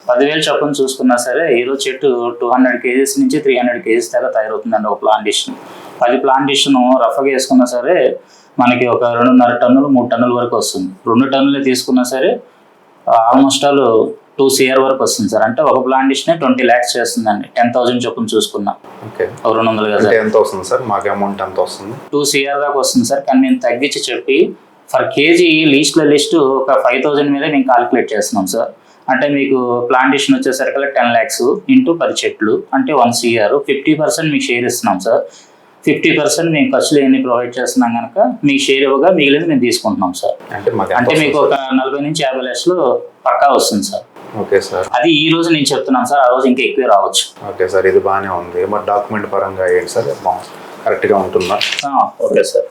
10,000 చొప్పున చూసుకున్నా సరే ఈరోజు చెట్టు 200 కేజీస్ నుంచి 300 కేజీస్ దాకా తయారవుతుందండి ఒక ప్లాంటేషన్. 10 ప్లాంటేషన్ రఫ్గా వేసుకున్నా సరే మనకి ఒక 2.5 టన్నులు 3 టన్నుల వరకు వస్తుంది. 2 టన్నులు తీసుకున్నా సరే ఆల్మోస్ట్ ఆల్ 2 CR వరకు వస్తుంది సార్. అంటే ఒక ప్లాంటేషన్ 20 lakhs చేస్తుందండి. 10,000 చొప్పున చూసుకున్నా. ఓకే, 200 గజాలు ఎంత వస్తుంది సార్? మాకు అమౌంట్ ఎంత వస్తుంది? 2 CR దాకా వస్తుంది సార్. కానీ నేను తగ్గించి చెప్పి ఫర్ కేజీ లిస్ట్ ఒక 5,000 మీద నేను కాలిక్యులేట్ చేస్తున్నాం సార్. అంటే మీకు ప్లాంటేషన్ వచ్చేసరికి 10 lakhs ఇంటూ 10 చెట్లు అంటే 1 CR. 50% మీకు షేర్ ఇస్తున్నాం సార్. 50% మేము ఖర్చులు ఏమి ప్రొవైడ్ చేస్తున్నాం కనుక మీకు షేర్ ఇవ్వగా మిగిలింది మేము తీసుకుంటున్నాం సార్. అంటే మీకు ఒక 40 నుంచి 50 లక్షలు పక్కా వస్తుంది సార్. ఓకే సార్, అది ఈ రోజు నేను చెప్తున్నాను సార్. ఆ రోజు ఇంకా ఎక్కువే రావచ్చు. ఓకే సార్, ఇది బాగానే ఉంది. మరి డాక్యుమెంట్ పరంగా ఏంటి సార్, కరెక్ట్గా ఉంటుందా? ఓకే సార్,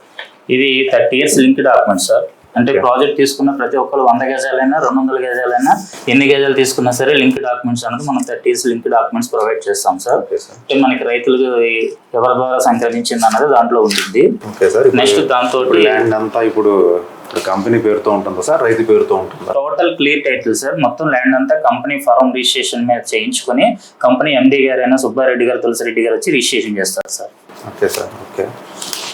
ఇది 30 years లింక్ డాక్యుమెంట్ సార్. అంటే ప్రాజెక్ట్ తీసుకున్న ప్రతి ఒక్కరు 100 గజాలైనా 200 గజాలైనా ఎన్ని గజాలు తీసుకున్నా సరే లింక్ డాక్యుమెంట్స్ అనేది మనం 30 years లింక్ డాక్యుమెంట్స్ ప్రొవైడ్ చేస్తాం సార్. అంటే మనకి రైతులకు ఎవరి ద్వారా సంక్రమించింది అన్నది దాంట్లో ఉంటుంది. నెక్స్ట్ దాంతో ల్యాండ్ అంతా ఇప్పుడు కంపెనీ పేరుతో ఉంటుందా సార్, రైతు పేరుతో ఉంటుందా? Total clear title sir. మొత్తం ల్యాండ్ అంతా కంపెనీ ఫారం రిజిస్ట్రేషన్ మీద చేయించుకొని కంపెనీ MD గారు అయినా సుబ్బారెడ్డి గారు తులసిరెడ్డి గారు వచ్చి రిజిస్ట్రేషన్ చేస్తారు సార్. Okay sir, okay.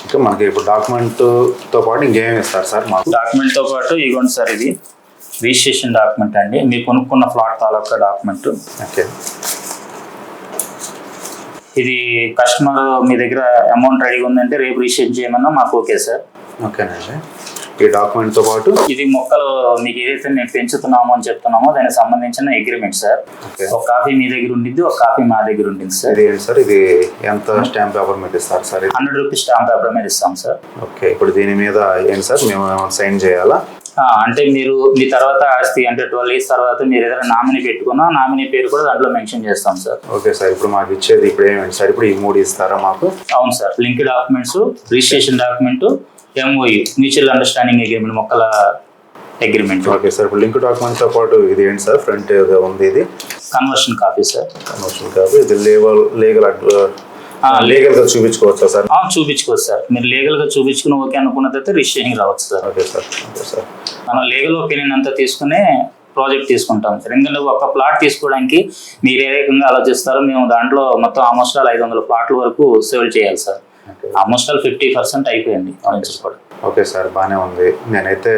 ఇంకా మనకి ఇప్పుడు డాక్యుమెంట్తో పాటు ఇంకేమి ఇస్తారు సార్? మాకు డాక్యుమెంట్తో పాటు ఇగోండి సార్, ఇది రిజిస్ట్రేషన్ డాక్యుమెంట్ అండి. మీరు కొనుక్కున్న ఫ్లాట్ తాలూకా డాక్యుమెంట్. ఓకే, ఇది కస్టమర్ మీ దగ్గర అమౌంట్ రెడీగా ఉందంటే రేపు రిజిస్ట్రేషన్ చేయమన్నా మాకు ఓకే సార్. ఓకేనండి. ఈ డాక్యుమెంట్తో పాటు ఇది మొక్కలు మీకు ఏదైతే మేము పెంచుతున్నామో అని చెప్తున్నామో దానికి సంబంధించిన అగ్రిమెంట్ సార్. ఒక కాపీ మీ దగ్గర ఉండిద్ది, ఒక కాపీ మా దగ్గర ఉంటుంది సార్. ఇది సార్, ఇది ఎంత స్టాంప్ పేపర్ మీద ఇస్తారు సార్? 100 రూపీస్ స్టాంప్ పేపర్ మీద ఇస్తాం సార్. ఓకే, ఇప్పుడు దీని మీద ఏంటి సార్, మేము సైన్ చేయాలా? అంటే మీరు మీ తర్వాత ఆస్తి అంటే 12 years తర్వాత మీరు ఏదైనా నామినీ పెట్టుకున్నా నామినీ పేరు కూడా దాంట్లో మెన్షన్ చేస్తాం సార్. ఓకే సార్, ఇప్పుడు మాకు ఇచ్చేది ఇప్పుడు ఏమేంటి సార్? ఇప్పుడు ఈ 3 ఇస్తారా మాకు? అవును sir, link documents, registration document, MOU mutual understanding agreement, మొక్కల అగ్రిమెంట్. ఓకే సార్, ఇప్పుడు లింక్ డాక్యుమెంట్తో పాటు ఇది ఏంటి సార్? ఫ్రంట్ ఉంది, ఇది conversion copy sir. Conversion copy. ఇది లీగల్గా చూపించుకోవచ్చా సార్? చూపించుకోవచ్చు సార్. మీరు లీగల్గా చూపించుకుని ఓకే అనుకున్నదైతే రిజిస్ట్రేషన్ రావచ్చు sir. Okay sir, okay sir. మనం లీగల్ ఒపీనియన్ అంతా తీసుకునే ప్రాజెక్ట్ తీసుకుంటాం సార్. ఎందుకంటే ఒక ప్లాట్ తీసుకోవడానికి మీరు ఏ రకంగా ఆలోచిస్తారో మేము దాంట్లో మొత్తం ఆల్మోస్ట్ 500 ప్లాట్ల వరకు సేల్ చేయాలి సార్. ఆల్మోస్ట్ 50% అయిపోయింది. ఓకే సార్, బాగానే ఉంది. నేనైతే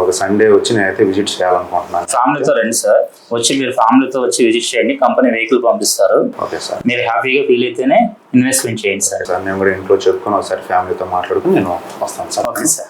ఒక సండే వచ్చి నేనైతే విజిట్ చేయాలనుకుంటున్నాను. ఫ్యామిలీతో రండి సార్. వచ్చి మీరు ఫ్యామిలీతో వచ్చి విజిట్ చేయండి. కంపెనీ వెహికల్ పంపిస్తారు. ఓకే సార్, మీరు హ్యాపీగా ఫీల్ అయితేనే ఇన్వెస్ట్మెంట్ చేయండి సార్. నేను కూడా ఇంట్లో చెప్పుకొని ఒకసారి ఫ్యామిలీతో మాట్లాడుకుని నేను వస్తాను సార్. Okay sir.